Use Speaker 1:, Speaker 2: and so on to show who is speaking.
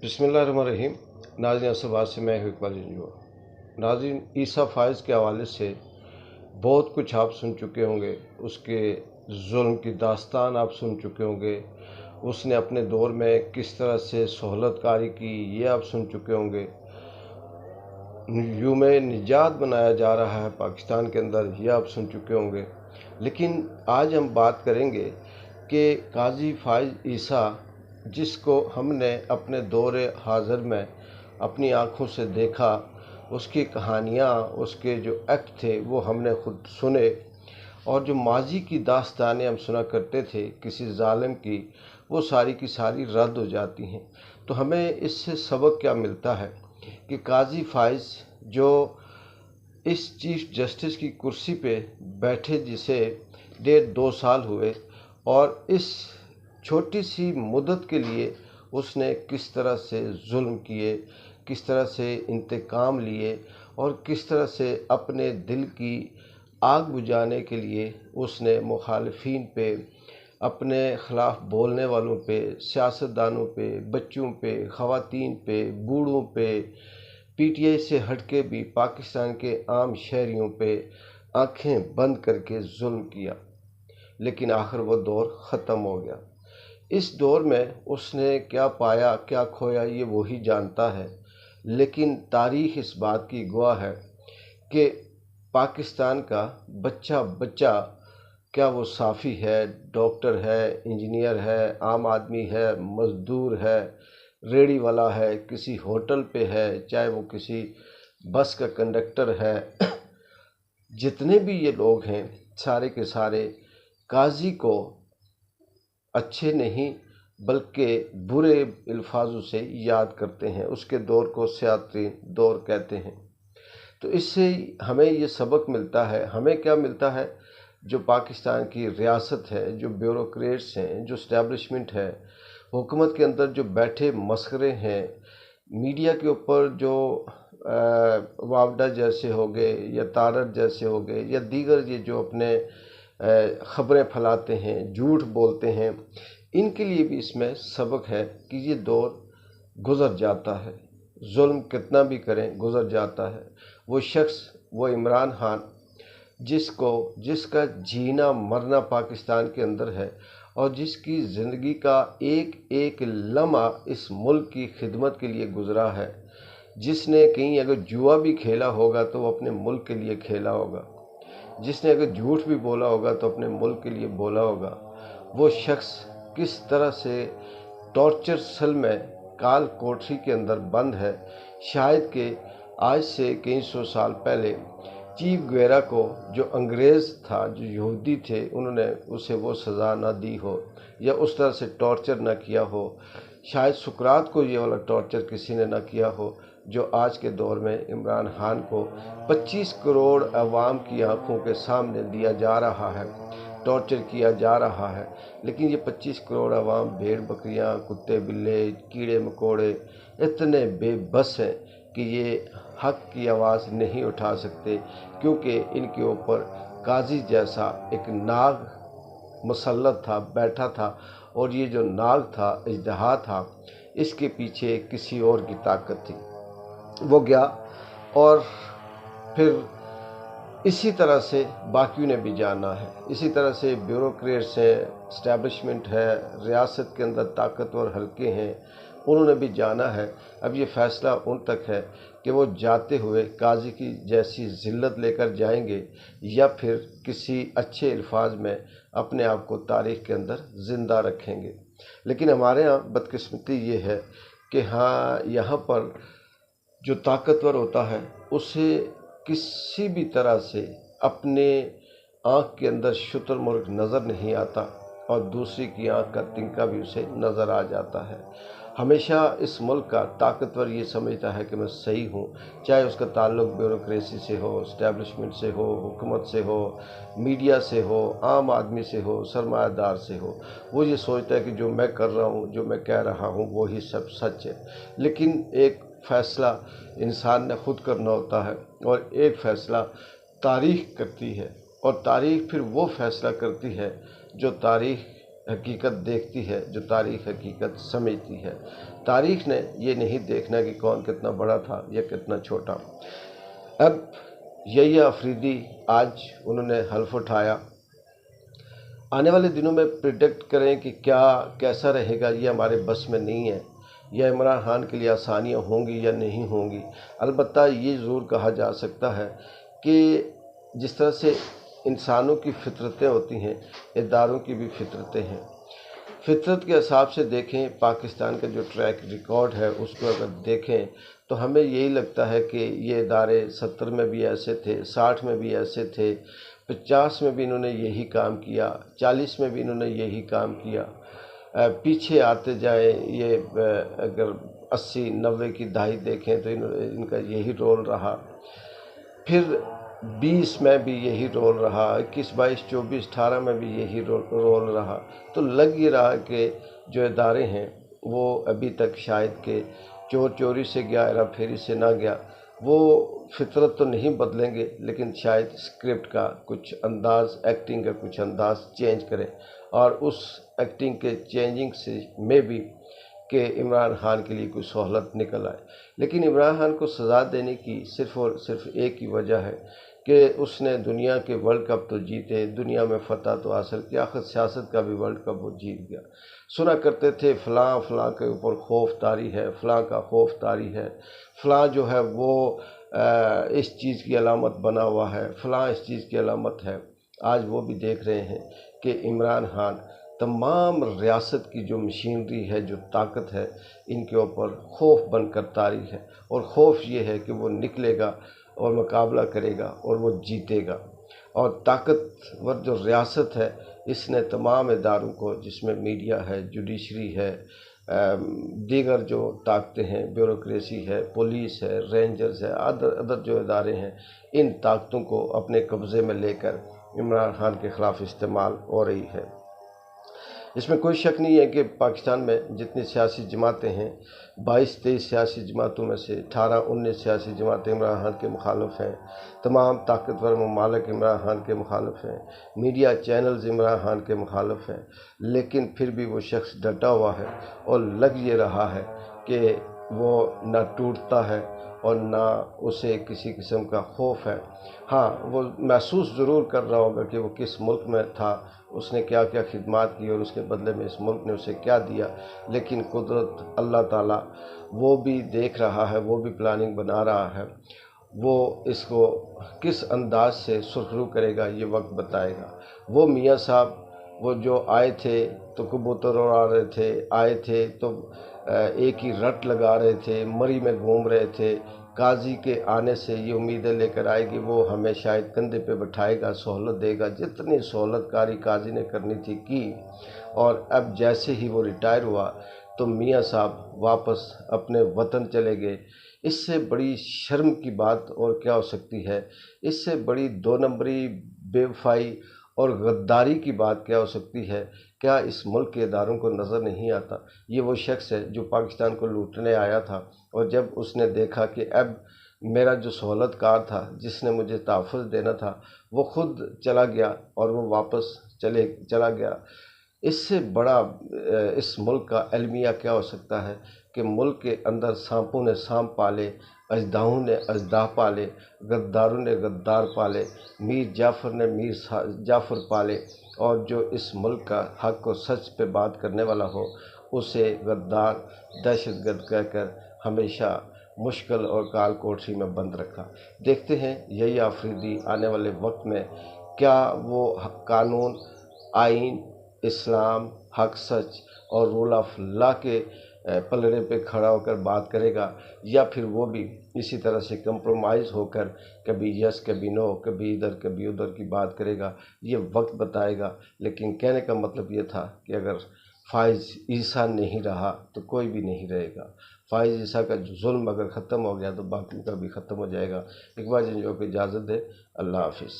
Speaker 1: बिस्मिल्लाहिर्रहमानिर्रहीम। नाज़रीन असबाद से मैं इकबाल जंजू। नाज़रीन, ईसा फ़ाइज़ के हवाले से बहुत कुछ आप सुन चुके होंगे। उसके जुल्म की दास्तान आप सुन चुके होंगे। उसने अपने दौर में किस तरह से सहूलतकारी की ये आप सुन चुके होंगे। यूम निजात बनाया जा रहा है पाकिस्तान के अंदर, ये आप सुन चुके होंगे। लेकिन आज हम बात करेंगे कि काजी फ़ाइज़ ईसा, जिसको हमने अपने दौर हाज़िर में अपनी आँखों से देखा, उसकी कहानियाँ, उसके जो एक्ट थे वो हमने ख़ुद सुने, और जो माजी की दास्तानें हम सुना करते थे किसी ज़ालिम की, वो सारी की सारी रद्द हो जाती हैं। तो हमें इससे सबक क्या मिलता है कि काजी फ़ाइज़ जो इस चीफ जस्टिस की कुर्सी पे बैठे, जिसे 1.5-2 साल हुए, और इस छोटी सी मुद्दत के लिए उसने किस तरह से जुल्म किए, किस तरह से इंतकाम लिए, और किस तरह से अपने दिल की आग बुझाने के लिए उसने मुखालिफिन पे, अपने ख़िलाफ़ बोलने वालों पे, सियासतदानों पे, बच्चों पे, ख़वातीन पे, बूढ़ों पे, पीटीआई से हटके भी पाकिस्तान के आम शहरियों पे आंखें बंद करके जुल्म किया। लेकिन आखिर वो दौर ख़त्म हो गया। इस दौर में उसने क्या पाया, क्या खोया, ये वही जानता है। लेकिन तारीख़ इस बात की गवाह है कि पाकिस्तान का बच्चा बच्चा, क्या वो साफ़ी है, डॉक्टर है, इंजीनियर है, आम आदमी है, मज़दूर है, रेड़ी वाला है, किसी होटल पे है, चाहे वो किसी बस का कंडक्टर है, जितने भी ये लोग हैं सारे के सारे काजी को अच्छे नहीं बल्कि बुरे अल्फाजों से याद करते हैं। उसके दौर को सियासी दौर कहते हैं। तो इससे हमें ये सबक मिलता है। हमें क्या मिलता है? जो पाकिस्तान की रियासत है, जो ब्यूरोक्रेट्स हैं, जो इस्टेब्लिशमेंट है, हुकूमत के अंदर जो बैठे मसखरे हैं, मीडिया के ऊपर जो वावडा जैसे हो गए, या तारड़ जैसे हो गए, या दीगर ये जो अपने ख़बरें फैलाते हैं, झूठ बोलते हैं, इनके लिए भी इसमें सबक है कि ये दौर गुज़र जाता है। जुल्म कितना भी करें गुज़र जाता है। वो शख्स, वो इमरान खान, जिसका जीना मरना पाकिस्तान के अंदर है, और जिसकी ज़िंदगी का एक एक लम्हा इस मुल्क की खिदमत के लिए गुज़रा है, जिसने कहीं अगर जुआ भी खेला होगा तो वो अपने मुल्क के लिए खेला होगा, जिसने अगर झूठ भी बोला होगा तो अपने मुल्क के लिए बोला होगा, वो शख्स किस तरह से टॉर्चर सेल में काल कोठरी के अंदर बंद है। शायद कि आज से कई सौ साल पहले चीफ गुवेरा को, जो अंग्रेज़ था, जो यहूदी थे, उन्होंने उसे वो सज़ा ना दी हो, या उस तरह से टॉर्चर ना किया हो। शायद सुकरात को ये वाला टॉर्चर किसी ने ना किया हो जो आज के दौर में इमरान खान को 25 करोड़ अवाम की आंखों के सामने दिया जा रहा है, टॉर्चर किया जा रहा है। लेकिन ये 25 करोड़ अवाम, भेड़ बकरियां, कुत्ते बिल्ले, कीड़े मकोड़े इतने बेबस हैं कि ये हक की आवाज़ नहीं उठा सकते, क्योंकि इनके ऊपर काजी जैसा एक नाग मुसल्लत था, बैठा था, और ये जो नाग था, इजदहा था, इसके पीछे किसी और की ताकत थी। वो गया, और फिर इसी तरह से बाकियों ने भी जाना है। इसी तरह से ब्यूरोक्रेट्स हैं, इस्टेब्लिशमेंट है, रियासत के अंदर ताकतवर हल्के हैं, उन्होंने भी जाना है। अब ये फ़ैसला उन तक है कि वो जाते हुए काजी की जैसी ज़िल्लत लेकर जाएंगे, या फिर किसी अच्छे अल्फाज में अपने आप को तारीख़ के अंदर ज़िंदा रखेंगे। लेकिन हमारे यहाँ बदकिस्मती ये है कि हाँ, यहाँ पर जो ताकतवर होता है उसे किसी भी तरह से अपने आँख के अंदर शुतुरमुर्ग नज़र नहीं आता, और दूसरी की आँख का तिनका भी उसे नज़र आ जाता है। हमेशा इस मुल्क का ताकतवर ये समझता है कि मैं सही हूँ, चाहे उसका ताल्लुक ब्यूरोक्रेसी से हो, इस्टेब्लिशमेंट से हो, हुकूमत से हो, मीडिया से हो, आम आदमी से हो, सरमायादार से हो। वो ये सोचता है कि जो मैं कर रहा हूँ, जो मैं कह रहा हूँ, वही सब सच है। लेकिन एक फ़ैसला इंसान ने खुद करना होता है, और एक फ़ैसला तारीख़ करती है, और तारीख़ फिर वो फ़ैसला करती है जो तारीख़ حقیقت دیکھتی ہے، جو تاریخ حقیقت سمجھتی ہے۔ تاریخ نے یہ نہیں دیکھنا کہ کون کتنا بڑا تھا یا کتنا چھوٹا۔ اب یحییٰ آفریدی آج انہوں نے حلف اٹھایا، آنے والے دنوں میں پریڈکٹ کریں کہ کیسا رہے گا، یہ ہمارے بس میں نہیں ہے، یا عمران خان کے لیے آسانیاں ہوں گی یا نہیں ہوں گی۔ البتہ یہ ضرور کہا جا سکتا ہے کہ جس طرح سے انسانوں کی فطرتیں ہوتی ہیں، اداروں کی بھی فطرتیں ہیں۔ فطرت کے حساب سے دیکھیں، پاکستان کا جو ٹریک ریکارڈ ہے اس کو اگر دیکھیں تو ہمیں یہی لگتا ہے کہ یہ ادارے 70 میں بھی ایسے تھے، 60 میں بھی ایسے تھے، 50 میں بھی انہوں نے یہی کام کیا، 40 میں بھی انہوں نے یہی کام کیا۔ پیچھے آتے جائیں، یہ اگر 80 90 کی دہائی دیکھیں تو ان کا یہی رول رہا، پھر 20 میں بھی یہی رول رہا، 21 22 24 18 میں بھی یہی رول رہا۔ تو لگ یہ رہا کہ جو ادارے ہیں وہ ابھی تک شاید کہ چور چوری سے گیا، ہیرا پھیری سے نہ گیا، وہ فطرت تو نہیں بدلیں گے، لیکن شاید اسکرپٹ کا کچھ انداز، ایکٹنگ کا کچھ انداز چینج کریں، اور اس ایکٹنگ کے چینجنگ سے میں بھی کہ عمران خان کے لیے کوئی سہولت نکل آئے۔ لیکن عمران خان کو سزا دینے کی صرف اور صرف ایک ہی وجہ ہے کہ اس نے دنیا کے ورلڈ کپ تو جیتے، دنیا میں فتح تو حاصل کیا، آخر سیاست کا بھی ورلڈ کپ وہ جیت گیا۔ سنا کرتے تھے فلاں فلاں کے اوپر خوف طاری ہے، فلاں کا خوف طاری ہے، فلاں جو ہے وہ اس چیز کی علامت بنا ہوا ہے، فلاں اس چیز کی علامت ہے۔ آج وہ بھی دیکھ رہے ہیں کہ عمران خان تمام ریاست کی جو مشینری ہے، جو طاقت ہے، ان کے اوپر خوف بن کر طاری ہے، اور خوف یہ ہے کہ وہ نکلے گا اور مقابلہ کرے گا اور وہ جیتے گا۔ اور طاقتور جو ریاست ہے، اس نے تمام اداروں کو، جس میں میڈیا ہے، جوڈیشری ہے، دیگر جو طاقتیں ہیں، بیوروکریسی ہے، پولیس ہے، رینجرز ہے، ادر جو ادارے ہیں، ان طاقتوں کو اپنے قبضے میں لے کر عمران خان کے خلاف استعمال ہو رہی ہے۔ اس میں کوئی شک نہیں ہے کہ پاکستان میں جتنی سیاسی جماعتیں ہیں، 22-23 سیاسی جماعتوں میں سے 18-19 سیاسی جماعتیں عمران خان کے مخالف ہیں، تمام طاقتور ممالک عمران خان کے مخالف ہیں، میڈیا چینلز عمران خان کے مخالف ہیں، لیکن پھر بھی وہ شخص ڈٹا ہوا ہے، اور لگ یہ رہا ہے کہ وہ نہ ٹوٹتا ہے اور نہ اسے کسی قسم کا خوف ہے۔ ہاں، وہ محسوس ضرور کر رہا ہوگا کہ وہ کس ملک میں تھا، اس نے کیا کیا خدمات کی، اور اس کے بدلے میں اس ملک نے اسے کیا دیا، لیکن قدرت اللہ تعالیٰ وہ بھی دیکھ رہا ہے، وہ بھی پلاننگ بنا رہا ہے، وہ اس کو کس انداز سے سرخرو کرے گا یہ وقت بتائے گا۔ وہ میاں صاحب وہ جو آئے تھے تو کبوتر اڑا رہے تھے، آئے تھے تو ایک ہی رٹ لگا رہے تھے، مری میں گھوم رہے تھے، قاضی کے آنے سے یہ امیدیں لے کر آئے گی وہ ہمیں شاید کندھے پہ بٹھائے گا، سہولت دے گا، جتنی سہولت کاری قاضی نے کرنی تھی کی، اور اب جیسے ہی وہ ریٹائر ہوا تو میاں صاحب واپس اپنے وطن چلے گئے۔ اس سے بڑی شرم کی بات اور کیا ہو سکتی ہے؟ اس سے بڑی دو نمبری، بے وفائی اور غداری کی بات کیا ہو سکتی ہے؟ کیا اس ملک کے اداروں کو نظر نہیں آتا؟ یہ وہ شخص ہے جو پاکستان کو لوٹنے آیا تھا، اور جب اس نے دیکھا کہ اب میرا جو سہولت کار تھا، جس نے مجھے تحفظ دینا تھا، وہ خود چلا گیا اور وہ واپس چلا گیا۔ اس سے بڑا اس ملک کا المیہ کیا ہو سکتا ہے کہ ملک کے اندر سانپوں نے سانپ پالے، اژدہوں نے اژدہا پالے، غداروں نے غدار پالے، میر جعفر نے میر جعفر پالے، اور جو اس ملک کا حق و سچ پہ بات کرنے والا ہو اسے غدار، دہشت گرد کہہ کر ہمیشہ مشکل اور کال کوٹری میں بند رکھا۔ دیکھتے ہیں یحییٰ آفریدی آنے والے وقت میں کیا وہ قانون، آئین، اسلام، حق سچ اور رول آف لا کے پلڑے پہ کھڑا ہو کر بات کرے گا، یا پھر وہ بھی اسی طرح سے کمپرومائز ہو کر کبھی یس کبھی نو، کبھی ادھر کبھی ادھر کی بات کرے گا، یہ وقت بتائے گا۔ لیکن کہنے کا مطلب یہ تھا کہ اگر فائز عیسیٰ نہیں رہا تو کوئی بھی نہیں رہے گا۔ فائز عیسیٰ کا جو ظلم اگر ختم ہو گیا تو باقی کا بھی ختم ہو جائے گا۔ اقبال جنجو کو اجازت دے، اللہ حافظ۔